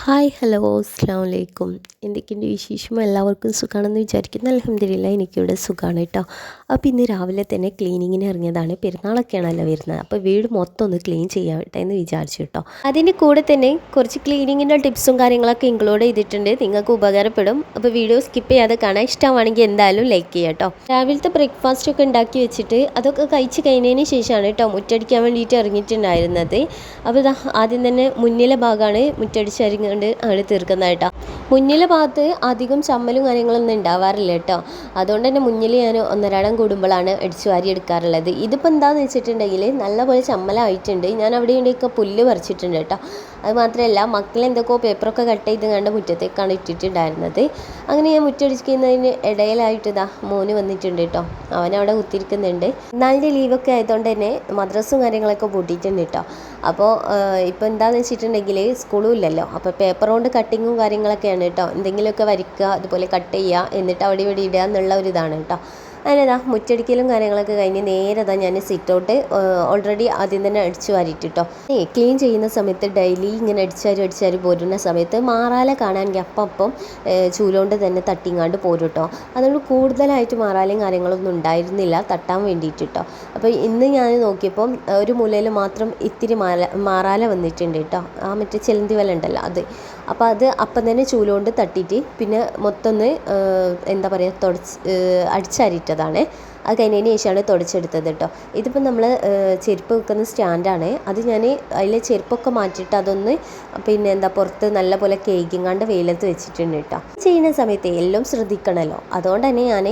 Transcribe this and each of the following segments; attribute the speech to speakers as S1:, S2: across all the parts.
S1: Hi hello അസ്സാം വലൈക്കും. എന്തൊക്കെയുണ്ട് വിശേഷം? എല്ലാവർക്കും സുഖമാണെന്ന് വിചാരിക്കുന്നു. അൽഹംദുലില്ലാ എനിക്കിവിടെ സുഖമാണ് കേട്ടോ. അപ്പോൾ ഇന്ന് രാവിലെ തന്നെ ക്ലീനിങ്ങിന് ഇറങ്ങിയതാണ്. പെരുന്നാളൊക്കെയാണല്ലോ വരുന്നത്. അപ്പോൾ വീട് മൊത്തം ഒന്ന് ക്ലീൻ ചെയ്യാട്ടെ എന്ന് വിചാരിച്ചു കേട്ടോ. അതിൻ്റെ കൂടെ തന്നെ കുറച്ച് ക്ലീനിങ്ങിൻ്റെ ടിപ്സും കാര്യങ്ങളൊക്കെ ഇൻക്ലൂഡ് ചെയ്തിട്ടുണ്ട്. നിങ്ങൾക്ക് ഉപകാരപ്പെടും. അപ്പോൾ വീഡിയോ സ്കിപ്പ് ചെയ്യാതെ കാണാൻ ഇഷ്ടമാണെങ്കിൽ എന്തായാലും ലൈക്ക് ചെയ്യാം കേട്ടോ. രാവിലത്തെ ബ്രേക്ക്ഫാസ്റ്റ് ഒക്കെ ഉണ്ടാക്കി വെച്ചിട്ട് അതൊക്കെ കഴിച്ച് കഴിഞ്ഞതിന് ശേഷമാണ് കേട്ടോ മുറ്റടിക്കാൻ വേണ്ടിയിട്ട് ഇറങ്ങിയിട്ടുണ്ടായിരുന്നത്. അപ്പോൾ ആദ്യം തന്നെ മുന്നിലെ ഭാഗമാണ് മുറ്റടിച്ചരിഞ്ഞ ആണ് തീർക്കുന്നതായിട്ടോ. മുന്നിലെ ഭാഗത്ത് അധികം ചമ്മലും കാര്യങ്ങളൊന്നും ഉണ്ടാവാറില്ല കേട്ടോ. അതുകൊണ്ട് തന്നെ മുന്നിൽ ഞാൻ ഒന്നരാടം കൂടുമ്പോഴാണ് അടിച്ചു വാരി എടുക്കാറുള്ളത്. ഇതിപ്പോൾ എന്താണെന്ന് വെച്ചിട്ടുണ്ടെങ്കിൽ നല്ലപോലെ ചമ്മലായിട്ടുണ്ട്. ഞാൻ അവിടെ ഇവിടെയൊക്കെ പുല്ല് പറിച്ചിട്ടുണ്ട് കേട്ടോ. അത് മാത്രമല്ല മക്കളെന്തൊക്കെയോ പേപ്പറൊക്കെ കട്ട് ചെയ്ത് കണ്ട് മുറ്റത്തേക്കാണ് ഇട്ടിട്ടുണ്ടായിരുന്നത്. അങ്ങനെ ഞാൻ മുറ്റടിക്കുന്നതിന് ഇടയിലായിട്ട് ഇതാ മോന് വന്നിട്ടുണ്ട് കേട്ടോ. അവനവിടെ കുത്തിരിക്കുന്നുണ്ട്. നാളിൻ്റെ ലീവൊക്കെ ആയതുകൊണ്ട് തന്നെ മദ്രസും കാര്യങ്ങളൊക്കെ പൂട്ടിയിട്ടുണ്ട് കേട്ടോ. അപ്പോൾ ഇപ്പോൾ എന്താണെന്ന് വെച്ചിട്ടുണ്ടെങ്കിൽ സ്കൂളും ഇല്ലല്ലോ. അപ്പോൾ പേപ്പർ കൊണ്ട് കട്ടിങ്ങും കാര്യങ്ങളൊക്കെയാണ് കേട്ടോ. എന്തെങ്കിലുമൊക്കെ വരയ്ക്കുക, അതുപോലെ കട്ട് ചെയ്യുക, എന്നിട്ട് അവിടെ ഇവിടെ ഇടുക എന്നുള്ള ഒരു ഇതാണ് കേട്ടോ. അങ്ങനെതാ മുറ്റടിക്കലും കാര്യങ്ങളൊക്കെ കഴിഞ്ഞ് നേരെ ഞാൻ സിറ്റ് ഔട്ട് ഓൾറെഡി ആദ്യം തന്നെ അടിച്ചു വാരിയിട്ടോ. ക്ലീൻ ചെയ്യുന്ന സമയത്ത് ഡെയിലി ഇങ്ങനെ അടിച്ചാരി പോരുന്ന സമയത്ത് മാറാല കാണാൻ അപ്പം ചൂലുകൊണ്ട് തന്നെ തട്ടിങ്ങാണ്ട് പോരും കേട്ടോ. അതുകൊണ്ട് കൂടുതലായിട്ട് മാറാലയും കാര്യങ്ങളൊന്നും ഉണ്ടായിരുന്നില്ല തട്ടാൻ വേണ്ടിയിട്ട് കേട്ടോ. അപ്പോൾ ഇന്ന് ഞാൻ നോക്കിയപ്പം ഒരു മൂലയിൽ മാത്രം ഇത്തിരി മാറാല വന്നിട്ടുണ്ട് കേട്ടോ. ആ മറ്റേ ചെലന്തി വല ഉണ്ടല്ലോ അത്. അപ്പോൾ അത് അപ്പം തന്നെ ചൂലുകൊണ്ട് തട്ടിയിട്ട് പിന്നെ മൊത്തം ഒന്ന് എന്താ പറയുക അടിച്ചരിട്ടതാണ്. അത് കഴിഞ്ഞതിന് ശേഷമാണ് തുടച്ചെടുത്തത് കേട്ടോ. ഇതിപ്പോൾ നമ്മൾ ചെരുപ്പ് വെക്കുന്ന സ്റ്റാൻഡാണ്. അത് ഞാൻ അതിലെ ചെരുപ്പൊക്കെ മാറ്റിയിട്ട് അതൊന്ന് പിന്നെ പുറത്ത് നല്ലപോലെ കേക്കിങ്ങാണ്ട് വെയിലത്ത് വെച്ചിട്ടുണ്ട് കേട്ടോ. ചെയ്യുന്ന സമയത്ത് എല്ലാം ശ്രദ്ധിക്കണമല്ലോ. അതുകൊണ്ട് തന്നെ ഞാൻ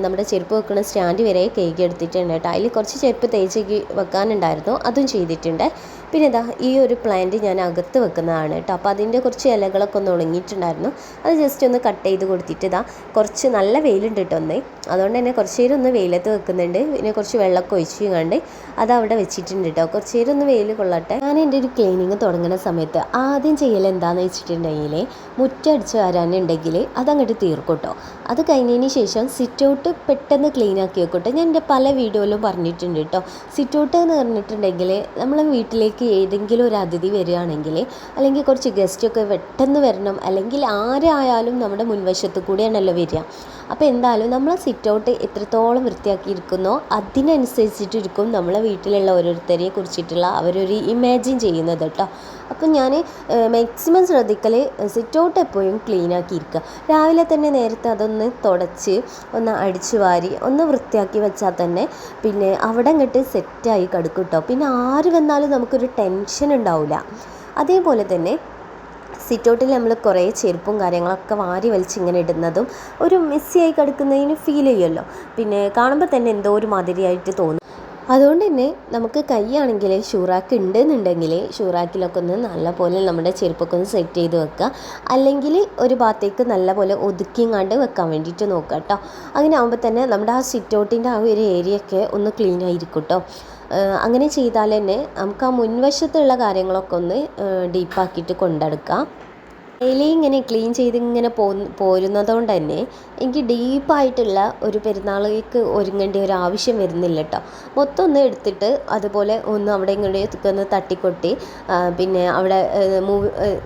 S1: നമ്മുടെ ചെരുപ്പ് വെക്കുന്ന സ്റ്റാൻഡ് വരെ കേക്ക് എടുത്തിട്ടുണ്ട് കേട്ടോ. അതിൽ കുറച്ച് ചെരുപ്പ് തേച്ച് വെക്കാനുണ്ടായിരുന്നു, അതും ചെയ്തിട്ടുണ്ട്. പിന്നെ ഈ ഒരു പ്ലാന്റ് ഞാൻ അകത്ത് വെക്കുന്നതാണ് കേട്ടോ. അപ്പോൾ അതിൻ്റെ കുറച്ച് ഇലകളൊക്കെ ഒന്ന് ഉണങ്ങിയിട്ടുണ്ടായിരുന്നു. അത് ജസ്റ്റ് ഒന്ന് കട്ട് ചെയ്ത് കൊടുത്തിട്ട് കുറച്ച് നല്ല വെയിലുണ്ട് കേട്ടോ ഒന്ന്. അതുകൊണ്ട് തന്നെ കുറച്ച് നേരം ഒന്ന് വെയിലത്ത് വെക്കുന്നുണ്ട്. പിന്നെ കുറച്ച് വെള്ളമൊക്കെ ഒഴിച്ച് കണ്ട് അത് അവിടെ വെച്ചിട്ടുണ്ട് കേട്ടോ. കുറച്ച് നേരം ഒന്ന് വെയിൽ കൊള്ളട്ടെ. ഞാൻ എൻ്റെ ഒരു ക്ലീനിങ് തുടങ്ങുന്ന സമയത്ത് ആദ്യം ചെയ്യൽ എന്താണെന്ന് വെച്ചിട്ടുണ്ടെങ്കിൽ മുറ്റടിച്ച് വരാനുണ്ടെങ്കിൽ അതങ്ങോട്ട് തീർക്കും കേട്ടോ. അത് കഴിഞ്ഞതിന് ശേഷം സിറ്റ് ഔട്ട് പെട്ടെന്ന് ക്ലീൻ ആക്കി വെക്കട്ടെ. ഞാൻ എൻ്റെ പല വീഡിയോയിലും പറഞ്ഞിട്ടുണ്ട് കേട്ടോ. സിറ്റ് ഔട്ട് എന്ന് പറഞ്ഞിട്ടുണ്ടെങ്കിൽ നമ്മളെ വീട്ടിലേക്ക് ഏതെങ്കിലും ഒരു അതിഥി വരികയാണെങ്കിൽ, അല്ലെങ്കിൽ കുറച്ച് ഗസ്റ്റൊക്കെ പെട്ടെന്ന് വരണം, അല്ലെങ്കിൽ ആരായാലും നമ്മുടെ മുൻവശത്ത് കൂടിയാണല്ലോ വരിക. അപ്പോൾ എന്തായാലും നമ്മളെ സിറ്റ് ഔട്ട് എത്രത്തോളം വൃത്തിയാക്കിയിരിക്കുന്നോ അതിനനുസരിച്ചിട്ടിരിക്കും നമ്മളെ വീട്ടിലുള്ള ഓരോരുത്തരെയും കുറിച്ചിട്ടുള്ള അവരൊരു ഇമാജിൻ ചെയ്യുന്നത് കേട്ടോ. അപ്പം ഞാൻ മാക്സിമം ശ്രദ്ധിക്കൽ സിറ്റ് ഔട്ട് എപ്പോഴും ക്ലീൻ ആക്കിയിരിക്കുക. രാവിലെ തന്നെ നേരത്തെ അതൊന്ന് തുടച്ച് ഒന്ന് അടിച്ചു വാരി ഒന്ന് വൃത്തിയാക്കി വെച്ചാൽ തന്നെ പിന്നെ അവിടെ അങ്ങോട്ട് സെറ്റായി കിടക്കും കേട്ടോ. പിന്നെ ആര് വന്നാലും നമുക്കൊരു ടെൻഷൻ ഉണ്ടാവില്ല. അതേപോലെ തന്നെ സിറ്റ് ഔട്ടിൽ നമ്മൾ കുറേ ചെരുപ്പും കാര്യങ്ങളൊക്കെ വാരി വലിച്ച് ഇങ്ങനെ ഇടുന്നതും ഒരു മെസ്സിയായി കിടക്കുന്നതിന് ഫീൽ ചെയ്യുമല്ലോ. പിന്നെ കാണുമ്പോൾ തന്നെ എന്തോ ഒരു മാതിരിയായിട്ട് തോന്നും. അതുകൊണ്ട് തന്നെ നമുക്ക് കൈയാണെങ്കിൽ ഷൂറാക്ക് ഉണ്ടെന്നുണ്ടെങ്കിൽ ഷൂറാക്കിലൊക്കെ ഒന്ന് നല്ലപോലെ നമ്മുടെ ചെരുപ്പൊക്കെ ഒന്ന് സെറ്റ് ചെയ്ത് വെക്കുക. അല്ലെങ്കിൽ ഒരു ഭാഗത്തേക്ക് നല്ലപോലെ ഒതുക്കിങ്ങാണ്ട് വെക്കാൻ വേണ്ടിയിട്ട് നോക്കുക കേട്ടോ. അങ്ങനെ ആകുമ്പോൾ തന്നെ നമ്മുടെ ആ സിറ്റ് ഔട്ടിൻ്റെ ആ ഒരു ഏരിയയൊക്കെ ഒന്ന് ക്ലീൻ ആയിരിക്കും കേട്ടോ. അങ്ങനെ ചെയ്താൽ തന്നെ നമുക്ക് ആ മുൻവശത്തുള്ള കാര്യങ്ങളൊക്കെ ഒന്ന് ഡീപ്പാക്കിയിട്ട് കൊണ്ടെടുക്കാം. ഡെയിലി ഇങ്ങനെ ക്ലീൻ ചെയ്ത് ഇങ്ങനെ പോരുന്നതുകൊണ്ട് തന്നെ എനിക്ക് ഡീപ്പായിട്ടുള്ള ഒരു പെരുന്നാളിലേക്ക് ഒരുങ്ങേണ്ട ഒരു ആവശ്യം വരുന്നില്ല കേട്ടോ. മൊത്തം ഒന്ന് എടുത്തിട്ട് അതുപോലെ ഒന്ന് അവിടെ ഇങ്ങോട്ടേക്ക് ഒന്ന് തട്ടിക്കൊട്ടി പിന്നെ അവിടെ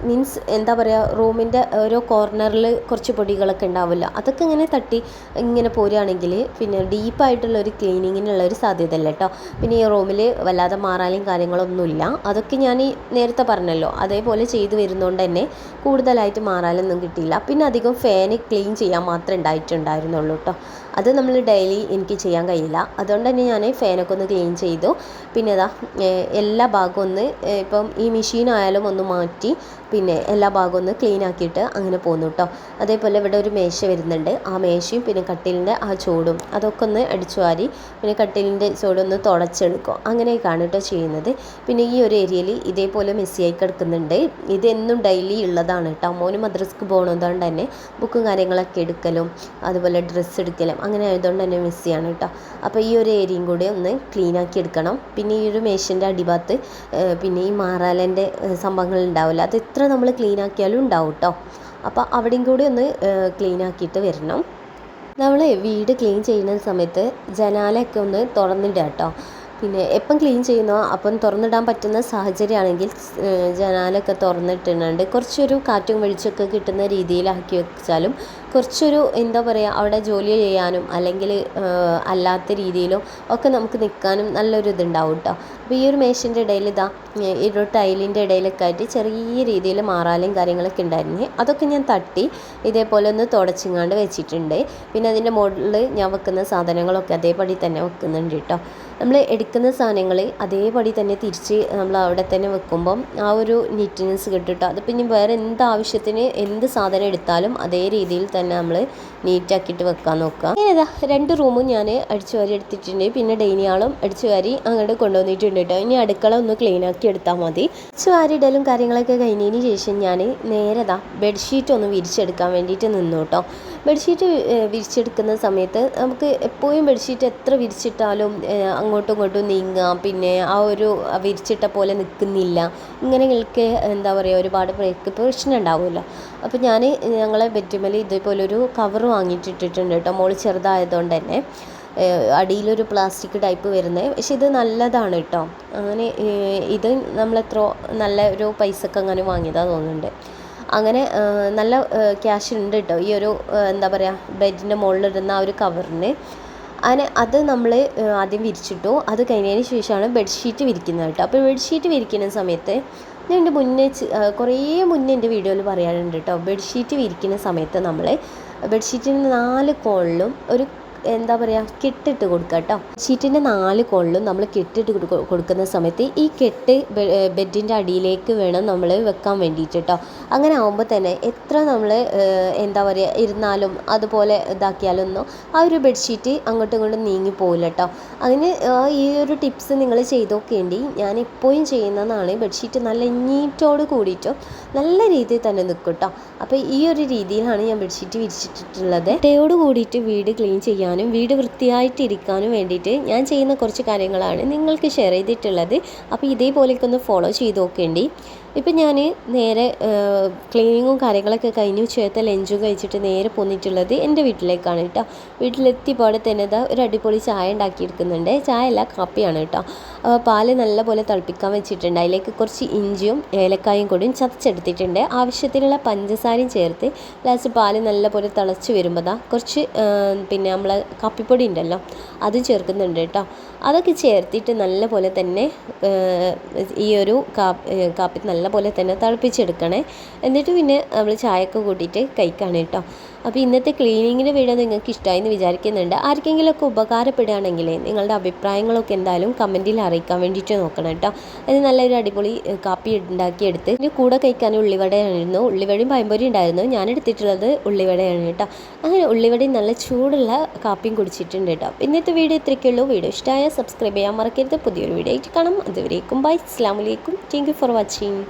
S1: മീൻസ് എന്താ പറയുക, റൂമിൻ്റെ ഓരോ കോർണറിൽ കുറച്ച് പൊടികളൊക്കെ ഉണ്ടാവുമല്ലോ, അതൊക്കെ ഇങ്ങനെ തട്ടി ഇങ്ങനെ പോരുകയാണെങ്കിൽ പിന്നെ ഡീപ്പായിട്ടുള്ള ഒരു ക്ലീനിങ്ങിനുള്ള ഒരു സാധ്യത അല്ല കേട്ടോ. പിന്നെ ഈ റൂമിൽ വല്ലാതെ മാറാലും കാര്യങ്ങളൊന്നുമില്ല. അതൊക്കെ ഞാൻ നേരത്തെ പറഞ്ഞല്ലോ, അതേപോലെ ചെയ്തു വരുന്നതുകൊണ്ട് തന്നെ കൂടുതലായിട്ട് മാറാലൊന്നും കിട്ടിയില്ല. പിന്നെ അധികം ഫാന് ക്ലീൻ ചെയ്യാൻ മാത്രമേ ഉണ്ടായിട്ടുണ്ടായിരുന്നുള്ളൂ കേട്ടോ. അത് നമ്മൾ ഡെയിലി എനിക്ക് ചെയ്യാൻ കഴിയില്ല. അതുകൊണ്ട് തന്നെ ഞാൻ ഫാനൊക്കെ ഒന്ന് ക്ലീൻ ചെയ്തു. പിന്നെ എല്ലാ ഭാഗവും ഒന്ന് ഇപ്പം ഈ മെഷീനായാലും ഒന്ന് മാറ്റി പിന്നെ എല്ലാ ഭാഗവും ഒന്ന് ക്ലീൻ ആക്കിയിട്ട് അങ്ങനെ പോന്നു കേട്ടോ. അതേപോലെ ഇവിടെ ഒരു മേശ വരുന്നുണ്ട്. ആ മേശയും പിന്നെ കട്ടിലിൻ്റെ ആ ചൂടും അതൊക്കെ ഒന്ന് അടിച്ചു വാരി പിന്നെ കട്ടിലിൻ്റെ ചൂടൊന്ന് തുടച്ചെടുക്കും. അങ്ങനെയൊക്കെയാണ് കേട്ടോ ചെയ്യുന്നത്. പിന്നെ ഈ ഒരു ഏരിയയിൽ ഇതേപോലെ മെസ്സിയായി കിടക്കുന്നുണ്ട്. ഇതെന്നും ഡെയിലി ഉള്ളതാണ് കേട്ടോ. മോന് മദ്രസക്ക് പോകുന്നതുകൊണ്ട് തന്നെ ബുക്കും കാര്യങ്ങളൊക്കെ എടുക്കലും അതുപോലെ ഡ്രസ്സ് എടുക്കലും അങ്ങനെ ആയതുകൊണ്ട് തന്നെ മെസ്സിയാണ് കേട്ടോ. അപ്പോൾ ഈ ഒരു ഏരിയയും കൂടി ഒന്ന് ക്ലീൻ ആക്കി എടുക്കണം. പിന്നെ ഈ ഒരു മേശൻ്റെ അടിഭാഗത്ത് പിന്നെ ഈ മാറാലൻ്റെ സംഭവങ്ങൾ ഉണ്ടാവില്ല, അത് എത്ര നമ്മൾ ക്ലീൻ ആക്കിയാലും ഉണ്ടാവും കേട്ടോ. അപ്പോൾ അവിടെയും കൂടി ഒന്ന് ക്ലീൻ ആക്കിയിട്ട് വരണം. നമ്മൾ വീട് ക്ലീൻ ചെയ്യുന്ന സമയത്ത് ജനാലയൊക്കെ ഒന്ന് തുറന്നിടുക കേട്ടോ. പിന്നെ എപ്പം ക്ലീൻ ചെയ്യുന്നോ അപ്പം തുറന്നിടാൻ പറ്റുന്ന സാഹചര്യമാണെങ്കിൽ ജനാലൊക്കെ തുറന്നിട്ടുന്നുണ്ട് കുറച്ചൊരു കാറ്റും വെളിച്ചമൊക്കെ കിട്ടുന്ന രീതിയിലാക്കി വെച്ചാലും കുറച്ചൊരു എന്താ പറയുക അവിടെ ജോലി ചെയ്യാനും അല്ലെങ്കിൽ അല്ലാത്ത രീതിയിലോ ഒക്കെ നമുക്ക് നിൽക്കാനും നല്ലൊരു ഇതുണ്ടാവും കേട്ടോ. അപ്പോൾ ഈ ഒരു മേശിൻ്റെ ഇടയിൽ ഇതാ ഈ ഒരു ടൈലിൻ്റെ ഇടയിലൊക്കെ ആയിട്ട് ചെറിയ രീതിയിൽ മാറാലും കാര്യങ്ങളൊക്കെ ഉണ്ടായിരുന്നു. അതൊക്കെ ഞാൻ തട്ടി ഇതേപോലെ ഒന്ന് തുടച്ചിങ്ങാണ്ട് വെച്ചിട്ടുണ്ട്. പിന്നെ അതിൻ്റെ മുകളിൽ ഞാൻ വെക്കുന്ന സാധനങ്ങളൊക്കെ അതേപടി തന്നെ വെക്കുന്നുണ്ട് കേട്ടോ. നമ്മൾ എടുക്കുന്ന സാധനങ്ങൾ അതേപടി തന്നെ തിരിച്ച് നമ്മൾ അവിടെ തന്നെ വെക്കുമ്പം ആ ഒരു നീറ്റ്നെസ് കിട്ടും കേട്ടോ. അതിപ്പോൾ ഇനി വേറെ എന്ത് ആവശ്യത്തിന് എന്ത് സാധനം എടുത്താലും അതേ രീതിയിൽ തന്നെ നമ്മൾ നീറ്റാക്കിയിട്ട് വെക്കാൻ നോക്കുക. ഏതാ 2 റൂമും ഞാൻ അടിച്ചു വാരി എടുത്തിട്ടുണ്ട്. പിന്നെ ഡൈനിങ് ഹാളും അടിച്ചു വാരി അങ്ങോട്ട് കൊണ്ടുവന്നിട്ടുണ്ട് കേട്ടോ. ഇനി അടുക്കള ഒന്ന് ക്ലീൻ ആക്കി എടുത്താൽ മതി. അടിച്ചു വാരി ഇടലും കാര്യങ്ങളൊക്കെ കഴിഞ്ഞതിന് ശേഷം ഞാൻ നേരെ ബെഡ്ഷീറ്റ് ഒന്ന് വിരിച്ചെടുക്കാൻ വേണ്ടിയിട്ട് നിന്നു കേട്ടോ. ബെഡ്ഷീറ്റ് വിരിച്ചെടുക്കുന്ന സമയത്ത് നമുക്ക് എപ്പോഴും ബെഡ്ഷീറ്റ് എത്ര വിരിച്ചിട്ടാലും അങ്ങോട്ടും ഇങ്ങോട്ടും നീങ്ങുക, പിന്നെ ആ ഒരു വിരിച്ചിട്ട പോലെ നിൽക്കുന്നില്ല, ഇങ്ങനെയൊക്കെ എന്താ പറയുക ഒരുപാട് പ്രശ്നം ഉണ്ടാവുമല്ലോ. അപ്പോൾ ഞാൻ ഞങ്ങളെ ബെഡ്റൂമിൽ ഇതേപോലൊരു കവർ വാങ്ങിയിട്ടിട്ടുണ്ട് കേട്ടോ. മോള് ചെറുതായതുകൊണ്ട് തന്നെ അടിയിലൊരു പ്ലാസ്റ്റിക് ടൈപ്പ് വരുന്നത്. പക്ഷെ ഇത് നല്ലതാണ് കേട്ടോ. അങ്ങനെ ഇത് നമ്മളെത്രോ നല്ല ഒരു പൈസക്ക് അങ്ങനെ വാങ്ങിയതാണ് തോന്നുന്നുണ്ട്. അങ്ങനെ നല്ല ക്യാഷ് ഉണ്ട് കേട്ടോ ഈ ഒരു എന്താ പറയുക ബെഡിൻ്റെ മുകളിലിടുന്ന ആ ഒരു കവറിന്. അങ്ങനെ അത് നമ്മൾ ആദ്യം വിരിച്ചിട്ടു. അത് കഴിഞ്ഞതിന് ശേഷമാണ് ബെഡ്ഷീറ്റ് വിരിക്കുന്നത് കേട്ടോ. അപ്പോൾ ബെഡ്ഷീറ്റ് വിരിക്കുന്ന സമയത്ത് ഞാൻ എൻ്റെ മുന്നേ കുറേ മുന്നേ എൻ്റെ വീഡിയോയിൽ പറയാറുണ്ട് കേട്ടോ. ബെഡ്ഷീറ്റ് വിരിക്കുന്ന സമയത്ത് നമ്മൾ ബെഡ്ഷീറ്റിൻ്റെ 4 കോണിലും ഒരു എന്താ പറയുക കെട്ടിട്ട് കൊടുക്കുക കേട്ടോ. ഷീറ്റിൻ്റെ 4 കോണിലും നമ്മൾ കെട്ടിട്ട് കൊടുക്കുന്ന സമയത്ത് ഈ കെട്ട് ബെഡിൻ്റെ അടിയിലേക്ക് വേണം നമ്മൾ വെക്കാൻ വേണ്ടിയിട്ട് കേട്ടോ. അങ്ങനെ ആകുമ്പോൾ തന്നെ എത്ര നമ്മൾ എന്താ പറയുക ഇരുന്നാലും അതുപോലെ ഇതാക്കിയാലൊന്നും ആ ഒരു ബെഡ്ഷീറ്റ് അങ്ങോട്ടും ഇങ്ങോട്ടും നീങ്ങി പോകില്ല കേട്ടോ. അതിന് ഈ ഒരു ടിപ്സ് നിങ്ങൾ ചെയ്ത് നോക്കേണ്ടി. ഞാൻ എപ്പോഴും ചെയ്യുന്നതാണ്. ബെഡ്ഷീറ്റ് നല്ല നീറ്റോട് കൂടിയിട്ടും നല്ല രീതിയിൽ തന്നെ നിൽക്കും കേട്ടോ. അപ്പോൾ ഈ ഒരു രീതിയിലാണ് ഞാൻ ബെഡ്ഷീറ്റ് വിരിച്ചിട്ടുള്ളത്. ഇട്ടയോട് കൂടിയിട്ട് വീട് ക്ലീൻ ചെയ്യാനും വീട് വൃത്തിയായിട്ടിരിക്കാനും വേണ്ടിയിട്ട് ഞാൻ ചെയ്യുന്ന കുറച്ച് കാര്യങ്ങളാണ് നിങ്ങൾക്ക് ഷെയർ ചെയ്തിട്ടുള്ളത്. അപ്പോൾ ഇതേപോലെയൊക്കെ ഒന്ന് ഫോളോ ചെയ്ത് നോക്കേണ്ടി. ഇപ്പം ഞാൻ നേരെ ക്ലീനിങ്ങും കാര്യങ്ങളൊക്കെ കഴിഞ്ഞ് ഉച്ചയത്തെ ലഞ്ചും കഴിച്ചിട്ട് നേരെ പോന്നിട്ടുള്ളത് എൻ്റെ വീട്ടിലേക്കാണ് കേട്ടോ. വീട്ടിലെത്തിയപാടെ തന്നെ ഒരു അടിപൊളി ചായ ഉണ്ടാക്കിയെടുക്കുന്നുണ്ട്. ചായ അല്ല കാപ്പിയാണ് കേട്ടോ. പാല് നല്ലപോലെ തിളപ്പിക്കാൻ വെച്ചിട്ടുണ്ട്. അതിലേക്ക് കുറച്ച് ഇഞ്ചിയും ഏലക്കായും കൂടിയും ചതച്ചെടുത്തിട്ടുണ്ട്. ആവശ്യത്തിനുള്ള പഞ്ചസാരയും ചേർത്ത് ലാസ്റ്റ് പാല് നല്ലപോലെ തിളച്ച് വരുമ്പോൾ കുറച്ച് പിന്നെ നമ്മൾ കാപ്പിപ്പൊടി ഉണ്ടല്ലോ അതും ചേർക്കുന്നുണ്ട് കേട്ടോ. അതൊക്കെ ചേർത്തിട്ട് നല്ലപോലെ തന്നെ ഈ ഒരു കാപ്പി നല്ലപോലെ തന്നെ തിളപ്പിച്ചെടുക്കണേ. എന്നിട്ട് പിന്നെ നമ്മൾ ചായയൊക്കെ കൂട്ടിയിട്ട് കഴിക്കുകയാണ് കേട്ടോ. അപ്പോൾ ഇന്നത്തെ ക്ലീനിങ്ങിൻ്റെ വീഡിയോ നിങ്ങൾക്ക് ഇഷ്ടമായി എന്ന് വിചാരിക്കുന്നുണ്ട്. ആർക്കെങ്കിലുമൊക്കെ ഉപകാരപ്പെടുകയാണെങ്കിൽ നിങ്ങളുടെ അഭിപ്രായങ്ങളൊക്കെ എന്തായാലും കമൻറ്റിൽ അറിയിക്കാൻ വേണ്ടിയിട്ട് നോക്കണം കേട്ടോ. അത് നല്ലൊരു അടിപൊളി കാപ്പി ഉണ്ടാക്കിയെടുത്ത് ഇതിന് കൂടെ കഴിക്കാൻ ഉള്ളിവടയായിരുന്നു. ഉള്ളിവടയും പഴംപൊരി ഉണ്ടായിരുന്നു. ഞാൻ എടുത്തിട്ടുള്ളത് ഉള്ളിവടയാണ് കേട്ടോ. അങ്ങനെ ഉള്ളിവടയും നല്ല ചൂടുള്ള കാപ്പിയും കുടിച്ചിട്ടുണ്ട് കേട്ടോ. ഇന്നത്തെ വീഡിയോ ഇത്രയ്ക്കുള്ളൂ. വീഡിയോ ഇഷ്ടമായ സബ്സ്ക്രൈബ് ചെയ്യാൻ മറക്കരുത്. പുതിയൊരു വീഡിയോ ആയിട്ട് കാണാം. അതുവരേക്കും ബൈ. അസ്സലാമു അലൈക്കും. Thank you for watching.